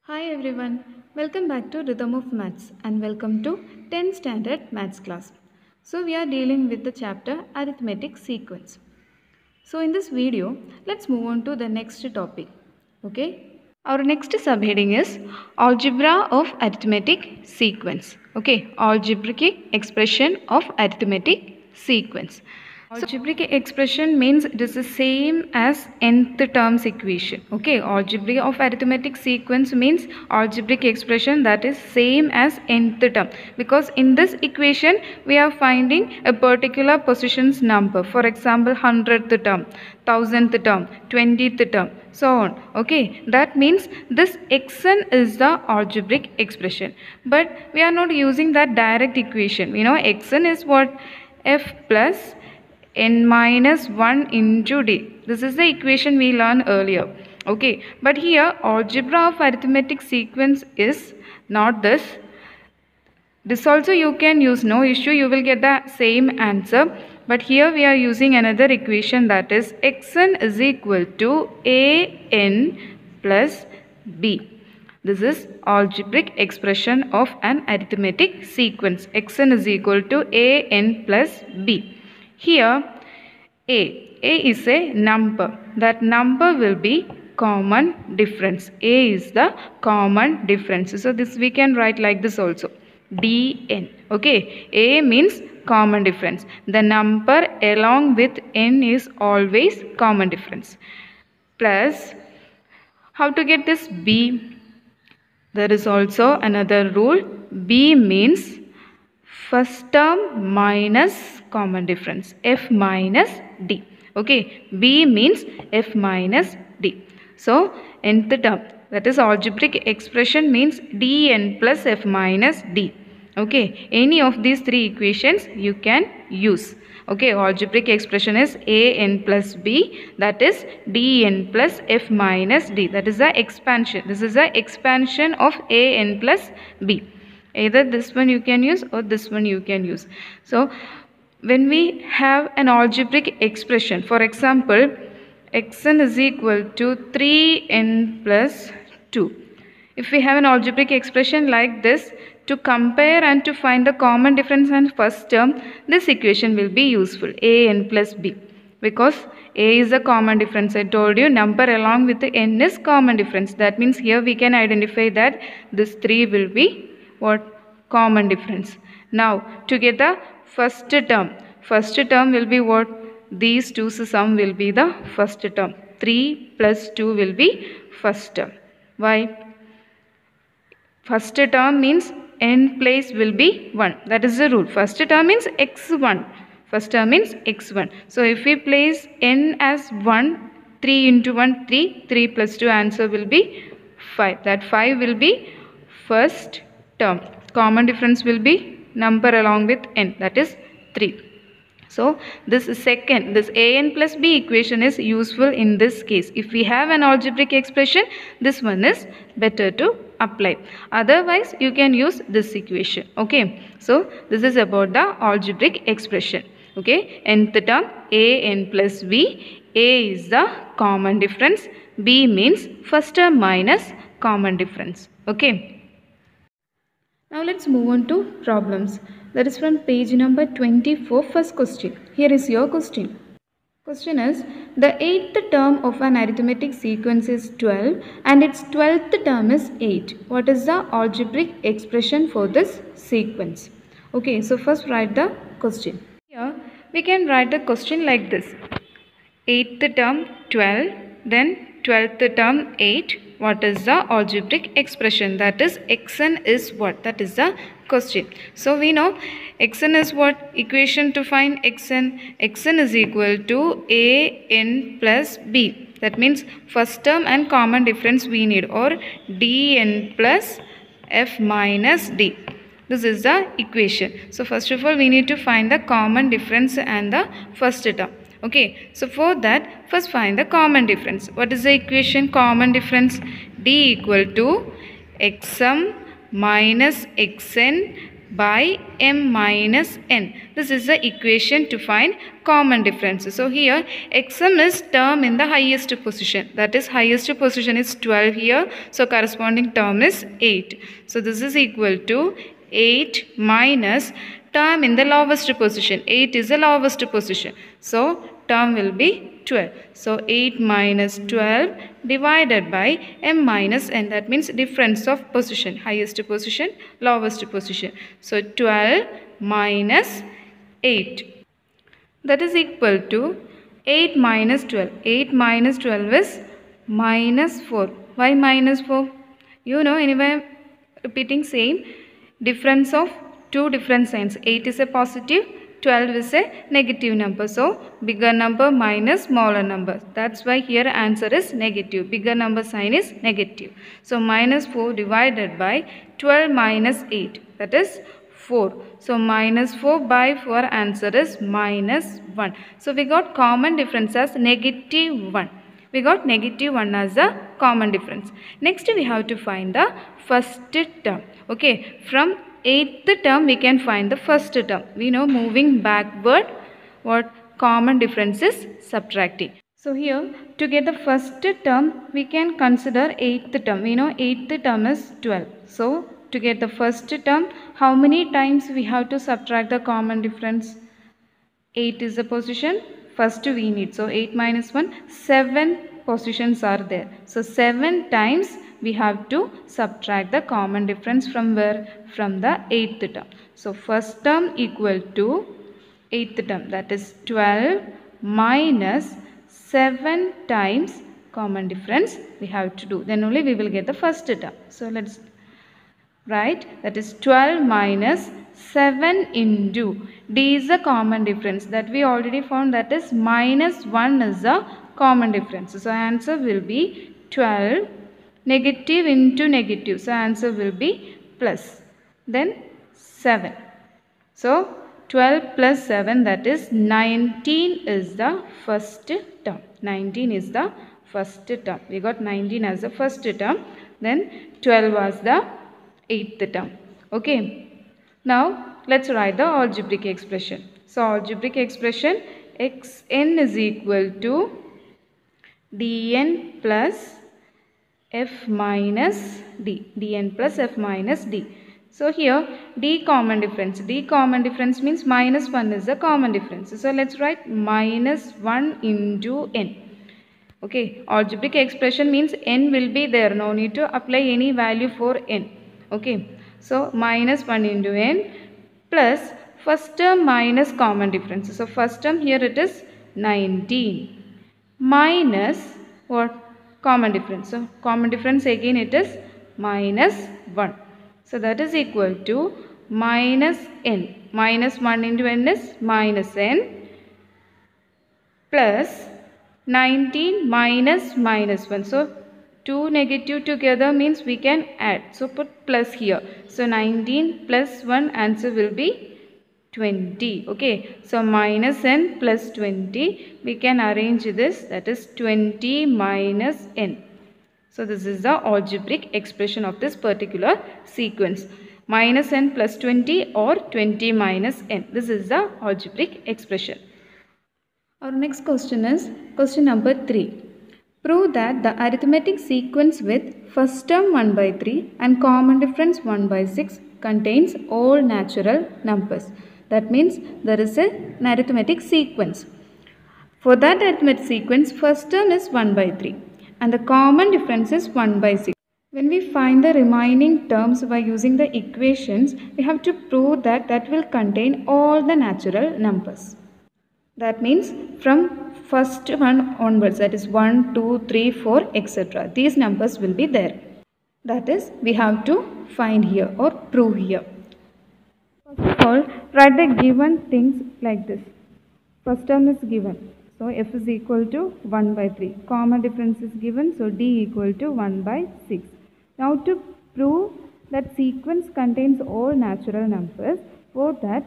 Hi everyone, welcome back to Rhythm of Maths and welcome to 10th standard maths class. So we are dealing with the chapter arithmetic sequence. So in this video, let's move on to the next topic. Okay? Our next subheading is algebra of arithmetic sequence. Okay, algebraic expression of arithmetic sequence. Algebraic expression means it is the same as nth terms equation. Okay, algebra of arithmetic sequence means algebraic expression that is same as nth term, because in this equation we are finding a particular positions number. For example, 100th term, 1000th term, 20th term, so on. Okay, that means this xn is the algebraic expression, but we are not using that direct equation. We know xn is what? F plus n minus 1 into d. This is the equation we learned earlier. Okay, but here algebra of arithmetic sequence is not this. This also you can use, no issue, you will get the same answer. But here we are using another equation, that is xn is equal to an plus b. This is algebraic expression of an arithmetic sequence. Xn is equal to an plus b. Here a is a number. That number will be common difference. A is the common difference. So this we can write like this also. Dn. Okay. A means common difference. The number along with n is always common difference. Plus, how to get this b? There is also another rule. B means first term minus common difference, f minus d. Okay, b means f minus d. So nth term, that is algebraic expression, means dn plus f minus d. Okay, any of these three equations you can use. Okay, algebraic expression is an plus b, that is dn plus f minus d. That is the expansion. This is the expansion of an plus b. Either this one you can use or this one you can use. So when we have an algebraic expression, for example, xn is equal to 3n plus 2. If we have an algebraic expression like this, to compare and to find the common difference and first term, this equation will be useful, an plus b. Because a is a common difference. I told you number along with the n is common difference. That means here we can identify that this 3 will be what? Common difference. Now to get the first term will be what? These two's sum will be the first term. 3 plus 2 will be first term. Why? First term means n place will be 1. That is the rule. First term means x1. First term means x1. So if we place n as 1, 3 into 1, 3. 3 plus 2 answer will be 5. That 5 will be first term. Common difference will be number along with n, that is 3. So this an plus b equation is useful in this case. If we have an algebraic expression, this one is better to apply. Otherwise you can use this equation. Okay, so this is about the algebraic expression. Okay, nth term an plus b. A is the common difference, b means first term minus common difference. Okay. Now let's move on to problems. That is from page number 24, first question. Here is your question. Question is, the 8th term of an arithmetic sequence is 12 and its 12th term is 8. What is the algebraic expression for this sequence? Okay, so first write the question. Here we can write the question like this. 8th term 12, then 12th term 8. What is the algebraic expression? That is xn is what? That is the question. So we know xn is what? Equation to find xn. xn is equal to an plus b. That means first term and common difference we need, or dn plus f minus d. This is the equation. So first of all we need to find the common difference and the first term. Okay, so for that, first find the common difference. What is the equation? Common difference, d equal to xm minus xn by m minus n. This is the equation to find common difference. So here xm is term in the highest position. That is highest position is 12 here. So corresponding term is 8. So this is equal to 8 minus term in the lowest position. 8 is the lowest position. So term will be 12. So 8 minus 12 divided by m minus n. That means difference of position. Highest position, lowest position. So 12 minus 8. That is equal to 8 minus 12. 8 minus 12 is minus 4. Why minus 4? You know, anyway, repeating same. Difference of two different signs. 8 is a positive, 12 is a negative number. So, bigger number minus smaller number. That's why here answer is negative. Bigger number sign is negative. So, minus 4 divided by 12 minus 8. That is 4. So, minus 4 by 4 answer is minus 1. So, we got common difference as negative 1. We got negative 1 as a common difference. Next, we have to find the first term. Okay, from 8th term we can find the first term. We know moving backward what common difference is subtracting. So here to get the first term we can consider 8th term. We know 8th term is 12. So to get the first term, how many times we have to subtract the common difference? 8 is the position. First we need. So 8 minus 1, 7 positions are there. So 7 times we have to subtract the common difference from where? From the 8th term. So first term equal to 8th term, that is 12 minus 7 times common difference we have to do. Then only we will get the first term. So let's write, that is 12 minus 7 into d is a common difference that we already found, that is minus 1 is a common difference. So answer will be 12 negative into negative. So answer will be plus. Then 7. So 12 plus 7, that is 19 is the first term. 19 is the first term. We got 19 as the first term. Then 12 was the 8th term. Okay. Now let's write the algebraic expression. So algebraic expression, xn is equal to dn plus f minus d. dn plus f minus d. So here d common difference. D common difference means minus 1 is the common difference. So let's write minus 1 into n. Okay. Algebraic expression means n will be there. No need to apply any value for n. Okay. So minus 1 into n plus first term minus common difference. So first term here it is 19 minus what? Common difference. So common difference again it is minus 1. So that is equal to minus n. Minus 1 into n is minus n plus 19 minus minus 1. So 2 negative together means we can add. So put plus here. So 19 plus 1 answer will be 20. Okay. So minus n plus 20. We can arrange this. That is 20 minus n. So this is the algebraic expression of this particular sequence. Minus n plus 20 or 20 minus n. This is the algebraic expression. Our next question is question number 3. Prove that the arithmetic sequence with first term 1 by 3 and common difference 1 by 6 contains all natural numbers. That means there is an arithmetic sequence. For that arithmetic sequence, first term is 1 by 3 and the common difference is 1 by 6. When we find the remaining terms by using the equations, we have to prove that that will contain all the natural numbers. That means from first one onwards, that is 1, 2, 3, 4, etc. These numbers will be there. That is, we have to find here or prove here. First of all, write the given things like this. First term is given. So f is equal to 1 by 3. Common difference is given. So d equal to 1 by 6. Now to prove that sequence contains all natural numbers, for that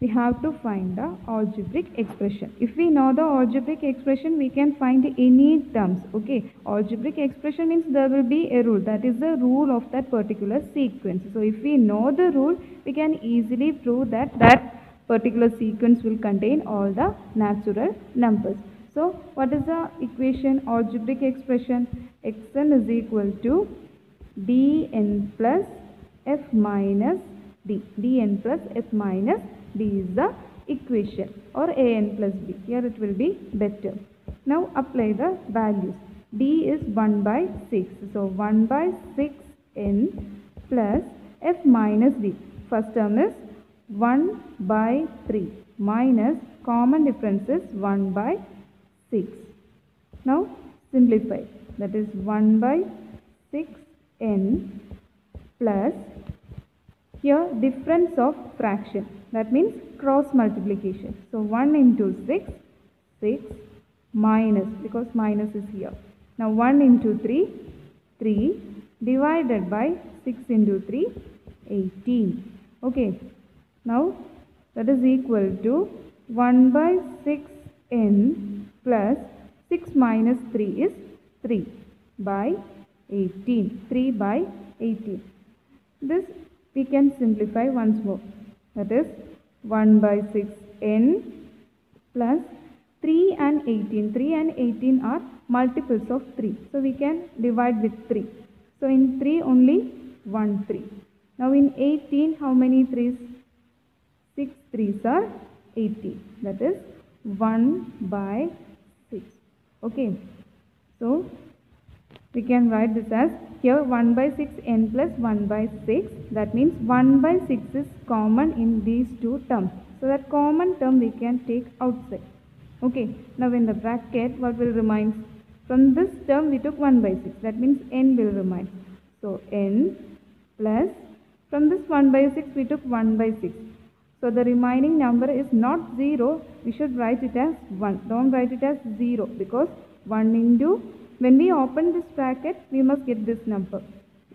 we have to find the algebraic expression. If we know the algebraic expression, we can find any terms. Okay, algebraic expression means there will be a rule, that is the rule of that particular sequence. So if we know the rule, we can easily prove that that particular sequence will contain all the natural numbers. So what is the equation, algebraic expression? Xn is equal to dn plus f minus d. dn plus f minus d is the equation, or an plus b. Here it will be better. Now apply the values. D is 1 by 6. So 1 by 6 n plus f minus d. First term is 1 by 3 minus common difference is 1 by 6. Now simplify. That is 1 by 6 n plus, here difference of fraction, that means cross multiplication. So 1 into 6, 6 minus, because minus is here. Now 1 into 3, 3 divided by 6 into 3, 18. Okay. Now that is equal to 1 by 6 n plus 6 minus 3 is 3 by 18. 3 by 18. This we can simplify once more. That is 1 by 6 n plus 3 and 18. 3 and 18 are multiples of 3. So we can divide with 3. So in 3 only 1 3. Now in 18 how many 3's? 6 3's are 18. That is 1 by 6. Okay. So we can write this as, here 1 by 6 n plus 1 by 6. That means 1 by 6 is common in these two terms. So that common term we can take outside. Okay. Now in the bracket what will remain? From this term we took 1 by 6. That means n will remain. So n plus, from this 1 by 6 we took 1 by 6. So the remaining number is not 0. We should write it as 1. Don't write it as 0, because 1 into, when we open this bracket, we must get this number.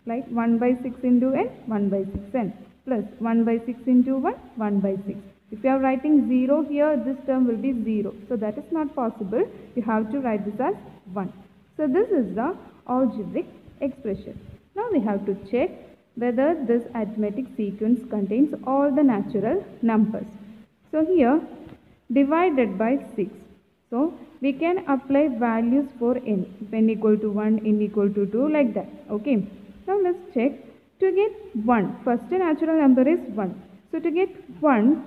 Like 1 by 6 into n, 1 by 6n. Plus 1 by 6 into 1, 1 by 6. If you are writing 0 here, this term will be 0. So that is not possible. You have to write this as 1. So this is the algebraic expression. Now we have to check whether this arithmetic sequence contains all the natural numbers. So here, divided by 6. So we can apply values for n. If n equal to 1, n equal to 2, like that. Okay. Now let's check. To get 1, first natural number is 1. So to get 1,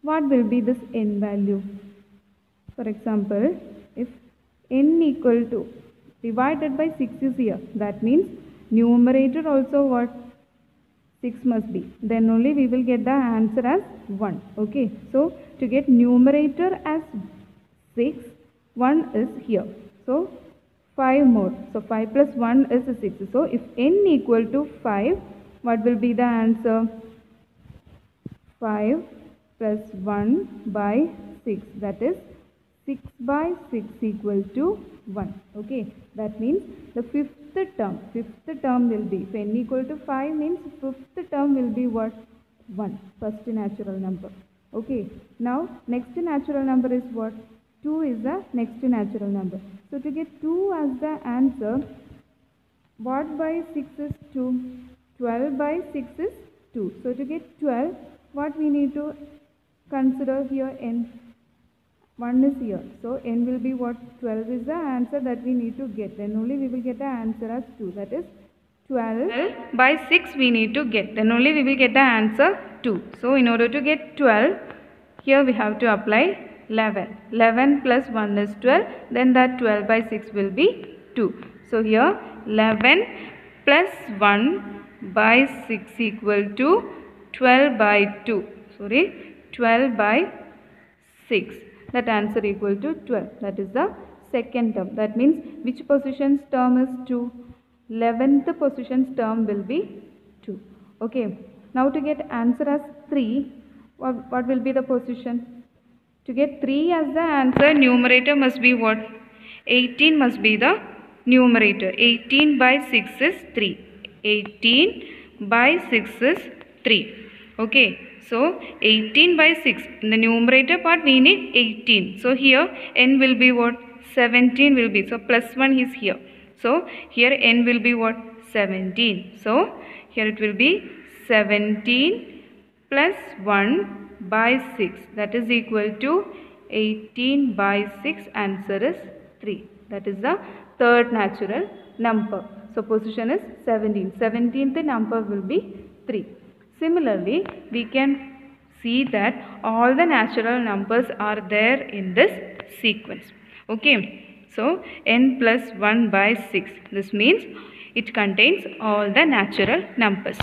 what will be this n value? For example, if n equal to, divided by 6 is here, that means numerator also what? 6 must be. Then only we will get the answer as 1. Okay. So to get numerator as 6, 1 is here. So 5 more. So 5 plus 1 is 6. So if n equal to 5, what will be the answer? 5 plus 1 by 6. That is 6 by 6 equal to 1. Okay. That means the fifth term will be, if n equal to 5 means fifth term will be what? 1. First natural number. Okay. Now next natural number is what? 2 is the next natural number. So to get 2 as the answer, what by 6 is 2? 12 by 6 is 2. So to get 12, what we need to consider here? N. 1 is here. So n will be what? 12 is the answer that we need to get. Then only we will get the answer as 2. That is 12 by 6 we need to get. Then only we will get the answer 2. So in order to get 12, here we have to apply 11. 11 plus 1 is 12. Then that 12 by 6 will be 2. So here 11 plus 1 by 6 equal to 12 by 2. 12 by 6. That answer equal to 12. That is the second term. That means which position's term is 2? 11th position's term will be 2. Okay. Now to get answer as 3, what will be the position? To get 3 as the answer, numerator must be what? 18 must be the numerator. 18 by 6 is 3. 18 by 6 is 3. Okay. So 18 by 6. In the numerator part we need 18. So here n will be what? 17 will be. So plus 1 is here. So here n will be what? 17. So here it will be 17 plus 1 by 6. That is equal to 18 by 6. Answer is 3. That is the third natural number. So position is 17. 17th number will be 3. Similarly, we can see that all the natural numbers are there in this sequence. Okay. So n plus 1 by 6. This means it contains all the natural numbers.